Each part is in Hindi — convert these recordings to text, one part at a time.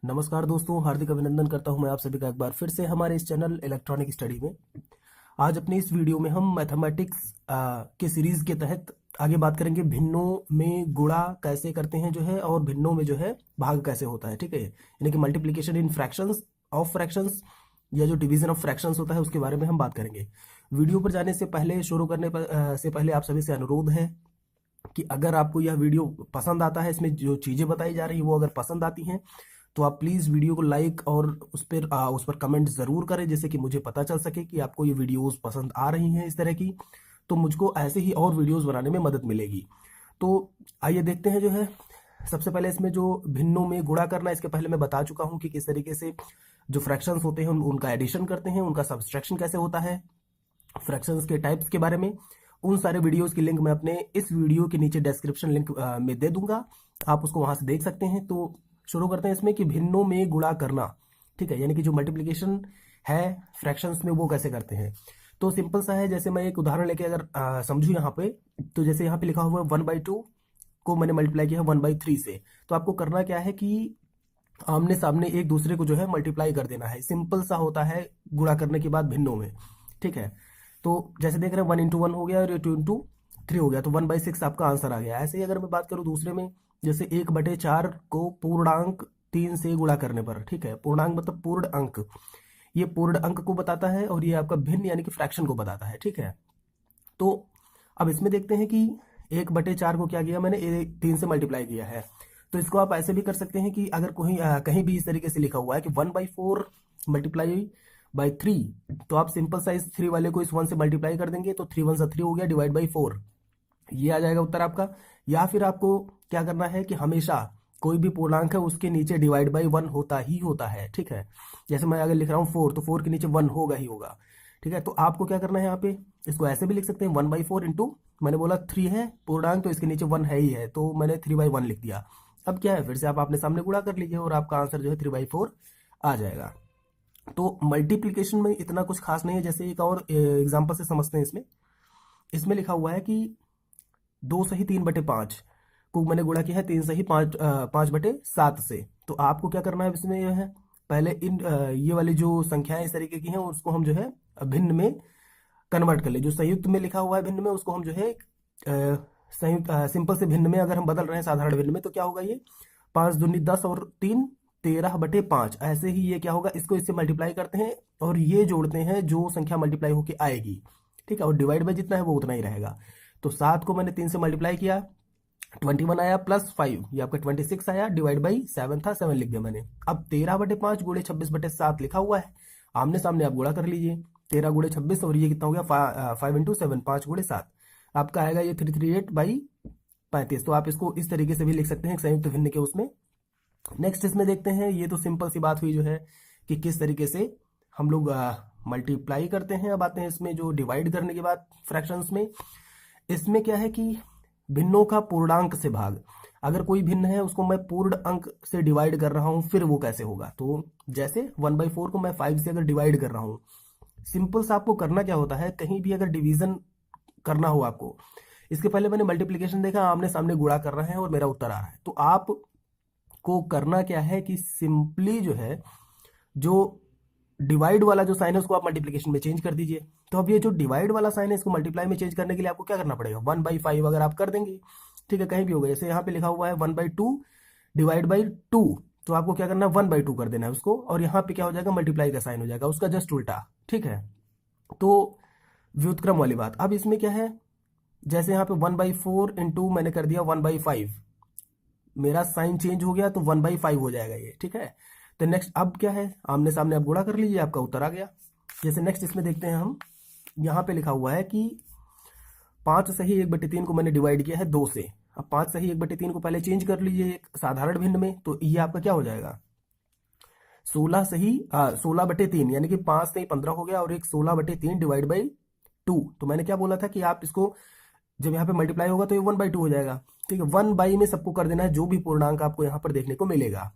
नमस्कार दोस्तों, हार्दिक अभिनंदन करता हूं मैं आप सभी का एक बार फिर से हमारे इस चैनल इलेक्ट्रॉनिक स्टडी में। आज अपने इस वीडियो में हम मैथमेटिक्स के सीरीज के तहत आगे बात करेंगे भिन्नों में गुणा कैसे करते हैं जो है, और भिन्नों में जो है भाग कैसे होता है। ठीक है, यानी कि multiplication in fractions of fractions या जो डिवीजन ऑफ फ्रैक्शंस होता है उसके बारे में हम बात करेंगे। वीडियो पर जाने से पहले, शुरू करने से पहले आप सभी से अनुरोध है कि अगर आपको यह वीडियो पसंद आता है, इसमें जो चीज़ें बताई जा रही है वो अगर पसंद आती हैं तो आप प्लीज़ वीडियो को लाइक और उस पर कमेंट ज़रूर करें, जिससे कि मुझे पता चल सके कि आपको ये वीडियोस पसंद आ रही हैं इस तरह की, तो मुझको ऐसे ही और वीडियोस बनाने में मदद मिलेगी। तो आइए देखते हैं जो है। सबसे पहले इसमें जो भिन्नों में गुणा करना, इसके पहले मैं बता चुका हूँ कि किस तरीके से जो फ्रैक्शंस होते हैं उनका एडिशन करते हैं, उनका सब्सट्रैक्शन कैसे होता है, फ्रैक्शंस के टाइप्स के बारे में। उन सारे वीडियोस की लिंक मैं अपने इस वीडियो के नीचे डिस्क्रिप्शन लिंक में दे दूंगा, आप उसको वहां से देख सकते हैं। तो शुरू करते हैं इसमें कि भिन्नों में गुणा करना। ठीक है, यानी कि जो मल्टीप्लिकेशन है फ्रैक्शंस में वो कैसे करते हैं। तो सिंपल सा है, जैसे मैं एक उदाहरण लेके अगर समझूं यहाँ पे, तो जैसे यहाँ पे लिखा हुआ है 1/2 को मैंने मल्टीप्लाई किया है 1/3 से। तो आपको करना क्या है कि आमने सामने एक दूसरे को जो है मल्टीप्लाई कर देना है। सिंपल सा होता है गुणा करने के बाद भिन्नों में। ठीक है, तो जैसे देख रहे हैं 1 × 1 हो गया और ये 2 × 3 हो गया, तो 1/6 आपका आंसर आ गया। ऐसे ही अगर मैं बात करूं दूसरे में, जैसे 1/4 को पूर्णांक 3 से गुणा करने पर। ठीक है, पूर्णांक मतलब पूर्ण अंक, ये पूर्ण अंक को बताता है और ये आपका भिन्न यानी कि फ्रैक्शन को बताता है। ठीक है, तो अब इसमें देखते हैं कि 1/4 को क्या किया मैंने, 3 से मल्टीप्लाई किया है। तो इसको आप ऐसे भी कर सकते हैं कि अगर कोई कहीं भी इस तरीके से लिखा हुआ है कि 1/4 मल्टीप्लाई बाई 3, तो आप सिंपल सा इस 3 वाले को इस 1 से मल्टीप्लाई कर देंगे, तो 3 × 1 = 3 हो गया, डिवाइड बाई 4, ये आ जाएगा उत्तर आपका। या फिर आपको क्या करना है कि हमेशा कोई भी पूर्णांक है उसके नीचे डिवाइड बाई 1 होता ही होता है। ठीक है, जैसे मैं अगर लिख रहा हूँ 4, तो 4 के नीचे 1 होगा ही होगा। ठीक है, तो आपको क्या करना है यहाँ पे, इसको ऐसे भी लिख सकते हैं 1/4 इंटू, मैंने बोला 3 है पूर्णांक तो इसके नीचे 1 है ही है, तो मैंने 3/1 लिख दिया। अब क्या है, फिर से आप अपने सामने गुणा कर लीजिए और आपका आंसर जो है 3/4 आ जाएगा। तो मल्टीप्लीकेशन में इतना कुछ खास नहीं है। जैसे एक और एग्जांपल से समझते हैं। इसमें इसमें लिखा हुआ है कि 2 सही 3/5 को मैंने गुणा किया है 3 सही 5/7 से। तो आपको क्या करना है इसमें, यह है पहले ये वाली जो संख्याएं इस तरीके की हैं उसको हम जो है भिन्न में कन्वर्ट कर ले। जो संयुक्त में लिखा हुआ है भिन्न में, उसको हम जो है संयुक्त सिंपल से भिन्न में अगर हम बदल रहे हैं साधारण भिन्न में, तो क्या होगा, ये 5 दूनी 10 और 3 13/5। ऐसे ही ये क्या होगा, इसको इससे मल्टीप्लाई करते हैं और ये जोड़ते हैं जो संख्या मल्टीप्लाई होके आएगी। ठीक है, और डिवाइड बाय जितना है वो उतना ही रहेगा। तो 7 को मैंने 3 से मल्टीप्लाई किया, 21 आया, प्लस 5 ये आपका 26 आया, डिवाइड बाई 7 था, 7 लिख दिया मैंने। अब 13/5 गुणे 26/7 लिखा हुआ है, आमने सामने आप गुणा कर लीजिए। 13 × 26 और ये कितना हो गया 5 × 7, 5 × 7 आपका आएगा ये 338/35। तो आप इसको इस तरीके से भी लिख सकते हैं संयुक्त भिन्न के उसमें। नेक्स्ट इसमें देखते हैं, ये तो सिंपल सी बात हुई जो है कि किस तरीके से हम लोग मल्टीप्लाई करते हैं। अब आते हैं इसमें जो डिवाइड करने के बाद फ्रैक्शंस में। इसमें क्या है कि भिन्नों का पूर्णांक से भाग, अगर कोई भिन्न है उसको मैं पूर्ण अंक से डिवाइड कर रहा हूं, फिर वो कैसे होगा। तो जैसे 1/4 को मैं 5 से अगर डिवाइड कर रहा हूं, सिंपल सा आपको करना क्या होता है, कहीं भी अगर डिवीजन करना हो आपको, इसके पहले मैंने मल्टीप्लीकेशन देखा, आमने सामने गुणा कर रहे हैं और मेरा उत्तर आ रहा है, तो आप को करना क्या है कि सिंपली जो है जो डिवाइड वाला जो साइन है उसको आप मल्टीप्लीकेशन में चेंज कर दीजिए। तो अब ये जो डिवाइड वाला साइन है इसको मल्टीप्लाई में चेंज करने के लिए आपको क्या करना पड़ेगा, 1/5 अगर आप कर देंगे, ठीक है, कहीं भी होगा। जैसे यहाँ पे लिखा हुआ है 1/2 डिवाइड बाई 2, तो आपको क्या करना है 1/2 कर देना है उसको, और यहाँ पे क्या हो जाएगा, मल्टीप्लाई का साइन हो जाएगा उसका जस्ट उल्टा। ठीक है, तो व्युत्क्रम वाली बात। अब इसमें क्या है, जैसे यहाँ पे 1/4 इंटू मैंने कर दिया 1/5, मेरा साइन चेंज हो गया तो 1/5 हो जाएगा ये। ठीक है, तो नेक्स्ट अब क्या है, आमने सामने आप गुणा कर लीजिए, आपका उत्तर आ गया। जैसे नेक्स्ट इसमें देखते हैं हम, यहाँ पे लिखा हुआ है कि 5 सही 1/3 को मैंने डिवाइड किया है 2 से। अब 5 सही 1/3 को पहले चेंज कर लीजिए एक साधारण भिन्न में, तो ये आपका क्या हो जाएगा, 16 यानी कि 5 से 15 हो गया, और एक 16/3 डिवाइड बाई 2। तो मैंने क्या बोला था कि आप इसको जब यहाँ पे मल्टीप्लाई होगा तो ये 1/2 हो जाएगा। ठीक है, 1 में सबको कर देना है जो भी पूर्णांक आपको यहाँ पर देखने को मिलेगा।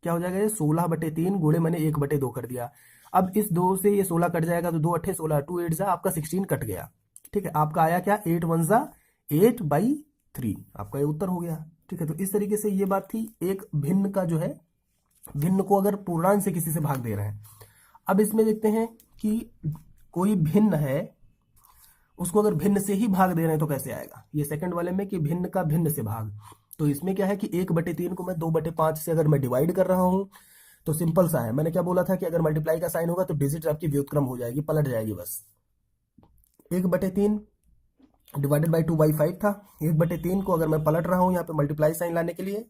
क्या हो जाएगा, ये 16/3 गुणे मैंने 1/2 कर दिया। अब इस 2 से ये 16 कट जाएगा, तो 2 8 16, 2 8 आपका 16 कट गया। ठीक है, आपका आया क्या, 8 1 8/3, आपका ये उत्तर हो गया। ठीक है, तो इस तरीके से ये बात थी एक भिन्न का जो है भिन्न को अगर पूर्णांक से किसी से भाग दे रहे हैं। अब इसमें देखते हैं कि कोई भिन्न है, उसको अगर भिन्न से ही भाग दे रहे हैं तो कैसे आएगा। ये सेकंड वाले में कि भिन्न का भिन्न से भाग, तो इसमें क्या है कि 1/3 को मैं 2/5 से अगर मैं डिवाइड कर रहा हूं तो सिंपल सा है। मैंने क्या बोला था कि अगर मल्टीप्लाई का साइन होगा तो डिजिट आपकी व्युत्क्रम हो जाएगी, पलट जाएगी बस। 1/3 डिवाइडेड बाई 2/5 था। 1/3 को अगर मैं पलट रहा हूं यहाँ पे मल्टीप्लाई साइन लाने के लिए,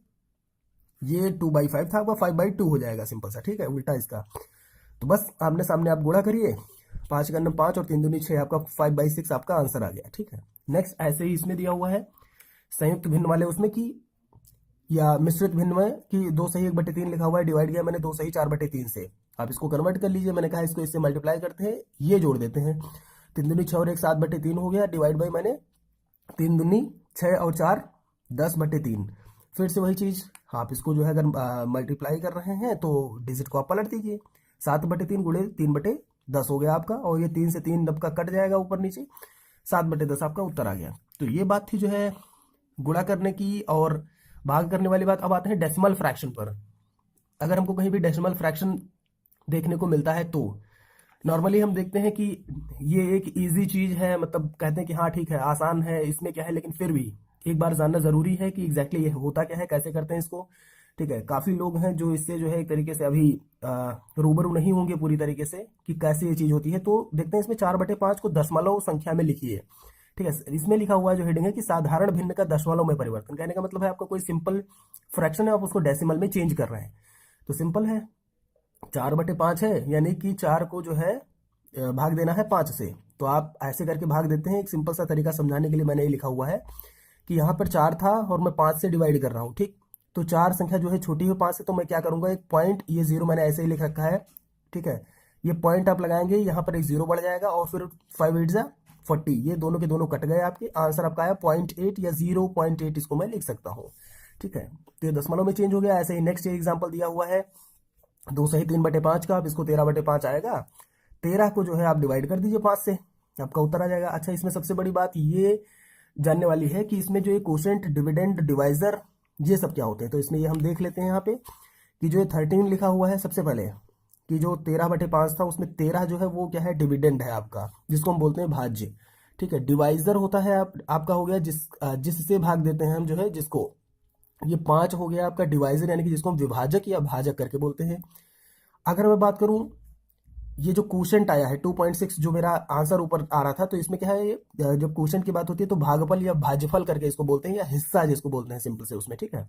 ये 2/5 था, आपका 5/2 हो जाएगा, सिंपल सा, ठीक है, उल्टा इसका। तो बस आमने सामने आप गुणा करिए, 5 का 5 और 3 दूनी 6, आपका 5/6 आपका आंसर आ गया, ठीक है। नेक्स्ट ऐसे ही इसमें दिया हुआ है संयुक्त भिन्न वाले उसमें कि, या मिश्रित भिन्न में कि 2 सही 1/3 लिखा हुआ है, डिवाइड किया मैंने 2 सही 4/3 से। आप इसको कन्वर्ट कर लीजिए, मैंने कहा इसको इससे मल्टीप्लाई करते हैं, ये जोड़ देते हैं, 3 दूनी 6 और 1 7/3 हो गया, डिवाइड बाई मैंने 3 दूनी 6 और 4 10/3। फिर से वही चीज, आप इसको जो है अगर मल्टीप्लाई कर रहे हैं तो डिजिट को आप पलट दीजिए, 7/3 गुणे 3/10 हो गया आपका, और ये 3 से 3 आपका कट जाएगा ऊपर नीचे, 7/10 आपका उत्तर आ गया। तो ये बात थी जो है गुणा करने की और भाग करने वाली बात। अब आते हैं डेसिमल फ्रैक्शन पर। अगर हमको कहीं भी डेसिमल फ्रैक्शन देखने को मिलता है तो नॉर्मली हम देखते हैं कि ये एक इजी चीज है, मतलब कहते हैं कि हाँ ठीक है आसान है, इसमें क्या है, लेकिन फिर भी एक बार जानना जरूरी है कि एग्जैक्टली ये होता क्या है, कैसे करते हैं इसको, ठीक है। काफी लोग हैं जो इससे जो है एक तरीके से अभी रूबरू नहीं होंगे पूरी तरीके से कि कैसे ये चीज होती है। तो देखते हैं इसमें 4/5 को दशमलव संख्या में लिखिए, ठीक है। इसमें लिखा हुआ है जो हेडिंग है कि साधारण भिन्न का दशमलव में परिवर्तन। कहने का मतलब है आपका कोई सिंपल फ्रैक्शन है, आप उसको डेसिमल में चेंज कर रहे हैं। तो सिंपल है, 4/5 है, यानी कि 4 को जो है भाग देना है 5 से, तो आप ऐसे करके भाग देते हैं। एक सिंपल सा तरीका समझाने के लिए मैंने ये लिखा हुआ है कि यहाँ पर 4 था और मैं 5 से डिवाइड कर रहा हूँ, ठीक। तो 4 संख्या जो है छोटी है 5 से, तो मैं क्या करूंगा, एक पॉइंट, ये 0 मैंने ऐसे ही लिख रखा है, ठीक है। ये पॉइंट आप लगाएंगे, यहाँ पर एक 0 बढ़ जाएगा और फिर 5 8 जा 40, ये दोनों के दोनों कट गए, आपके आंसर आपका आया 0.8 या 0.8, इसको मैं लिख सकता हूँ, ठीक है। तो ये दशमलव में चेंज हो गया। ऐसे ही नेक्स्ट एग्जाम्पल दिया हुआ है 2 सही 3/5 का, आप इसको 13/5 आएगा, 13 को जो है आप डिवाइड कर दीजिए 5 से, आपका उत्तर आ जाएगा। अच्छा, इसमें सबसे बड़ी बात ये जानने वाली है कि इसमें जो ये कोशेंट, डिविडेंड, डिवाइजर, ये सब क्या होते हैं। तो इसमें ये हम देख लेते हैं यहाँ पे कि जो 13 लिखा हुआ है, सबसे पहले कि जो 13/5 था उसमें 13 जो है वो क्या है, डिविडेंड है आपका, जिसको हम बोलते हैं भाज्य, ठीक है। डिवाइजर होता है आपका हो गया जिससे भाग देते हैं हम जो है, जिसको, ये 5 हो गया आपका डिवाइजर, यानी कि जिसको हम विभाजक या भाजक करके बोलते हैं। अगर मैं बात करूं, ये जो क्वोशेंट आया है 2.6, जो मेरा आंसर ऊपर आ रहा था, तो इसमें क्या है, जब क्वोशेंट की बात होती है तो भागफल या भाज्यफल करके इसको बोलते हैं, या हिस्सा जिसको बोलते हैं सिंपल से उसमें, ठीक है।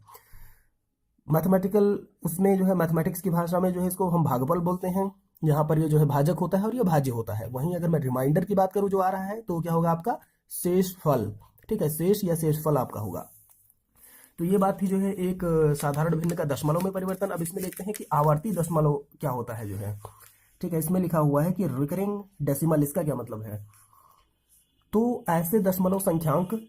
मैथमेटिकल उसमें जो है, मैथमेटिक्स की भाषा में जो है इसको हम भागफल बोलते हैं। यहाँ पर ये जो है भाजक होता है और ये भाज्य होता है। वहीं अगर मैं रिमाइंडर की बात करूं जो आ रहा है, तो क्या होगा आपका शेषफल, ठीक है, शेष या शेषफल आपका होगा। तो ये बात थी जो है एक साधारण भिन्न का दशमलव में परिवर्तन। अब इसमें देखते हैं कि आवर्ती दशमलव क्या होता है जो है, ठीक है। इसमें लिखा हुआ है कि रिकरिंग डेसिमल, इसका क्या मतलब है। तो ऐसे दशमलव संख्यांक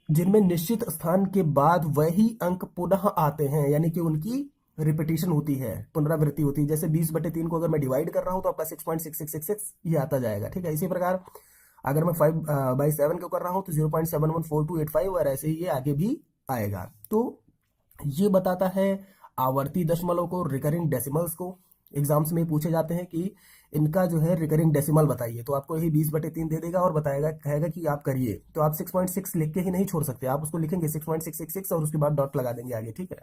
जिनमें निश्चित स्थान के बाद वही अंक पुनः आते हैं, यानी कि उनकी रिपीटिशन होती है, पुनरावृत्ति होती है। जैसे 20/3 को अगर मैं डिवाइड कर रहा हूं तो आपका 6.6666 ये आता जाएगा, ठीक है। इसी प्रकार अगर मैं 5/7 को कर रहा हूं तो 0.714285, और ऐसे ही ये आगे भी आएगा। तो ये बताता है आवर्ती दशमलव को, रिकरिंग डेसिमल्स को। एग्जाम्स में पूछे जाते हैं कि इनका जो है रिकरिंग डेसिमल बताइए, तो आपको यही 20/3 दे देगा और बताएगा, कहेगा कि आप करिए। तो आप 6.6 लिख के ही नहीं छोड़ सकते, आप उसको लिखेंगे 6.666 और उसके बाद डॉट लगा देंगे आगे, ठीक है,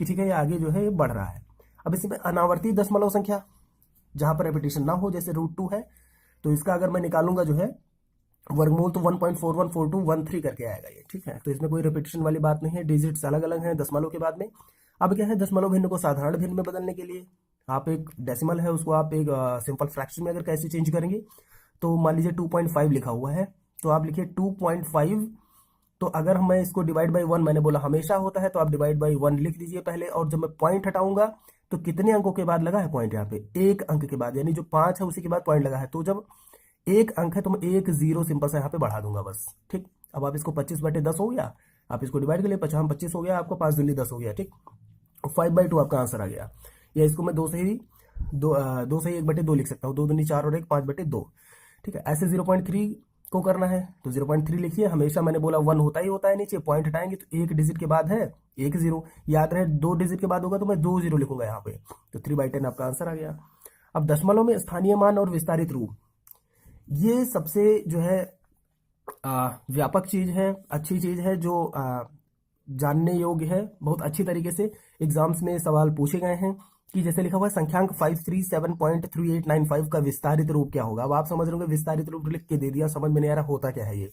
कि ठीक है ये आगे जो है ये बढ़ रहा है। अब इसमें अनावर्ती दशमलव संख्या जहां पर रेपिटेशन ना हो, जैसे √2 है, तो इसका अगर मैं निकालूंगा जो है वर्गमूल, तो 1.414213 करके आएगा ये, ठीक है। तो इसमें कोई रिपीटेशन वाली बात नहीं है, डिजिट्स अलग अलग हैं दशमलव के बाद में। अब क्या है, दशमलव भिन्न को साधारण भिन्न में बदलने के लिए आप एक डेसिमल है उसको आप एक सिंपल फ्रैक्शन में अगर कैसे चेंज करेंगे, तो मान लीजिए 2.5 लिखा हुआ है, तो आप लिखिए 2.5। तो अगर मैं इसको डिवाइड बाई 1, मैंने बोला हमेशा होता है, तो आप डिवाइड बाई 1 लिख दीजिए पहले, और जब मैं पॉइंट हटाऊंगा तो कितने अंकों के बाद लगा है पॉइंट, यहाँ पे 1 अंक के बाद, यानी जो 5 है उसी के बाद पॉइंट लगा है। तो जब 1 अंक है तो मैं 1 0 सिंपल सा यहाँ पे बढ़ा दूंगा बस, ठीक। अब आप इसको 25/10 हो गया, आप इसको डिवाइड कर लिए, 25 हो गया आपको, 5 दूनी 10 हो गया, ठीक। 5/2 आपका आंसर आ गया। या इसको मैं 2 से ही 1/2 लिख सकता हूँ, 2 दूनी 4 और 1 5/2, ठीक है। ऐसे 0.3 को करना है तो 0.3 लिखिए। हमेशा मैंने बोला 1 होता ही होता है नीचे, पॉइंट हटाएंगे तो 1 डिजिट के बाद है 1 0, याद रहे 2 डिजिट के बाद होगा तो मैं 2 0 लिखूंगा यहाँ पे। तो 3/10 आपका आंसर आ गया। अब दशमलव में स्थानीय मान और विस्तारित रूप, ये सबसे जो है व्यापक चीज है, अच्छी चीज है, जो जानने योग्य है। बहुत अच्छी तरीके से एग्जाम्स में सवाल पूछे गए हैं कि जैसे लिखा हुआ है संख्यांक 537.3895 का विस्तारित रूप क्या होगा। अब आप समझ रहे होंगे विस्तारित रूप लिख के दे दिया, समझ में नहीं आ रहा होता क्या है ये।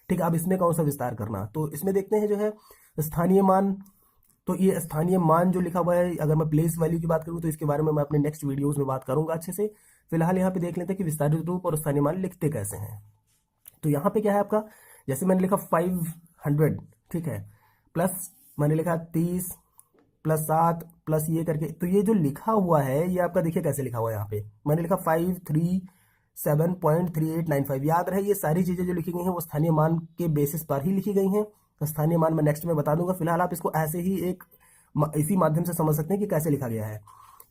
ठीक है, अब इसमें कौन सा विस्तार करना, तो इसमें देखते हैं जो है स्थानीय मान। तो ये स्थानीय मान जो लिखा हुआ है, अगर मैं प्लेस वैल्यू की बात करूं तो इसके बारे में मैं अपने नेक्स्ट वीडियोस में बात करूंगा अच्छे से। फिलहाल यहाँ पे देख लेते हैं कि विस्तारित रूप और स्थानीय मान लिखते कैसे हैं। तो यहाँ पे क्या है आपका, जैसे मैंने लिखा 500, ठीक है, प्लस मैंने लिखा 30 प्लस 7 प्लस ये करके, तो ये जो लिखा हुआ है ये आपका देखिए कैसे लिखा हुआ है। यहाँ पे मैंने लिखा 537.3895। याद रहे ये सारी चीजें जो लिखी गई हैं वो स्थानीय मान के बेसिस पर ही लिखी गई हैं। स्थानीय मान मैं नेक्स्ट में बता दूंगा, फिलहाल आप इसको ऐसे ही इसी माध्यम से समझ सकते हैं कि कैसे लिखा गया है।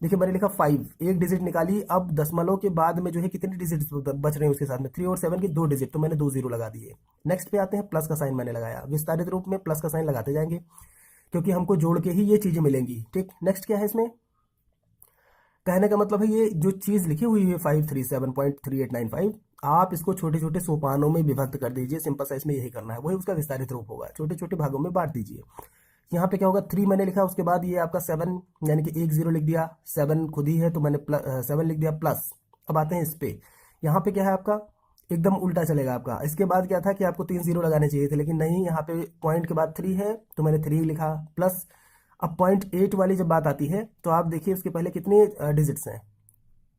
देखिए मैंने लिखा 5, एक डिजिट निकाली, अब दशमलव के बाद में जो है कितने डिजिट बच रहे हैं उसके साथ में 3 और 7 के 2 डिजिट, तो मैंने 2 जीरो लगा दिए। नेक्स्ट पे आते हैं, प्लस का साइन मैंने लगाया, विस्तारित रूप में प्लस का साइन लगाते जाएंगे क्योंकि हमको जोड़ के ही ये चीजें मिलेंगी। ठीक, नेक्स्ट क्या है इसमें, कहने का मतलब है ये जो चीज लिखी हुई है 537.3895, आप इसको छोटे छोटे सोपानों में विभक्त कर दीजिए। सिंपल सा इसमें यही करना है, वही उसका विस्तारित रूप होगा। छोटे छोटे भागों में बांट दीजिए। यहाँ पे क्या होगा, 3 मैंने लिखा, उसके बाद ये आपका 7 यानी कि 1 0 लिख दिया, 7 खुद ही है तो मैंने 7 लिख दिया प्लस। अब आते हैं इस पे, यहाँ पे क्या है आपका एकदम उल्टा चलेगा आपका। इसके बाद क्या था कि आपको 3 0 लगाने चाहिए थे, लेकिन नहीं, यहाँ पे पॉइंट के बाद 3 है तो मैंने 3 लिखा प्लस। अब पॉइंट 8 वाली जब बात आती है तो आप देखिए उसके पहले कितने डिजिट्स हैं,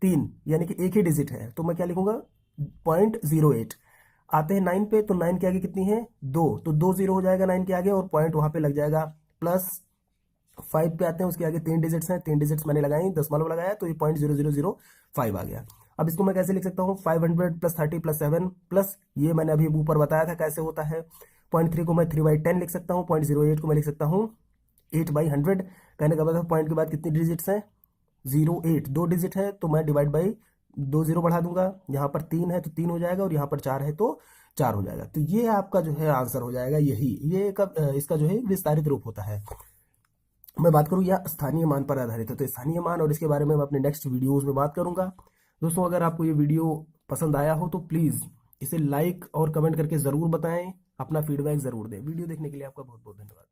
3, यानी कि एक ही डिजिट है, तो मैं क्या लिखूंगा 0.08। आते हैं 9 पे, तो 9 के आगे कितनी है 2, तो 2 0 हो जाएगा 9 के आगे और पॉइंट वहां पे लग जाएगा प्लस। 5 पे आते हैं, उसके आगे 3 डिजिट्स हैं, 3 डिजिट्स मैंने लगाई, दशमलव लगाया तो ये 0.0005 आ गया। अब इसको मैं कैसे लिख सकता हूँ, 500 प्लस 30 प्लस 7 प्लस ये मैंने अभी ऊपर बताया था कैसे होता है। 0.3 को मैं 3/10 लिख सकता हूँ, 0.08 को मैं लिख सकता हूँ 8/100। कहने का मतलब पॉइंट के बाद कितनी डिजिट्स हैं 08, 2 डिजिट है तो मैं डिवाइड बाई 2 0 बढ़ा दूंगा। यहाँ पर 3 है तो 3 हो जाएगा और यहाँ पर 4 है तो 4 हो जाएगा। तो ये आपका जो है आंसर हो जाएगा यही, ये इसका जो है विस्तारित रूप होता है। मैं बात करूँ या स्थानीय मान पर आधारित है, तो स्थानीय मान और इसके बारे में मैं अपने नेक्स्ट वीडियोज में बात करूंगा। दोस्तों अगर आपको ये वीडियो पसंद आया हो तो प्लीज़ इसे लाइक और कमेंट करके ज़रूर बताएं, अपना फीडबैक ज़रूर दें। वीडियो देखने के लिए आपका बहुत बहुत धन्यवाद।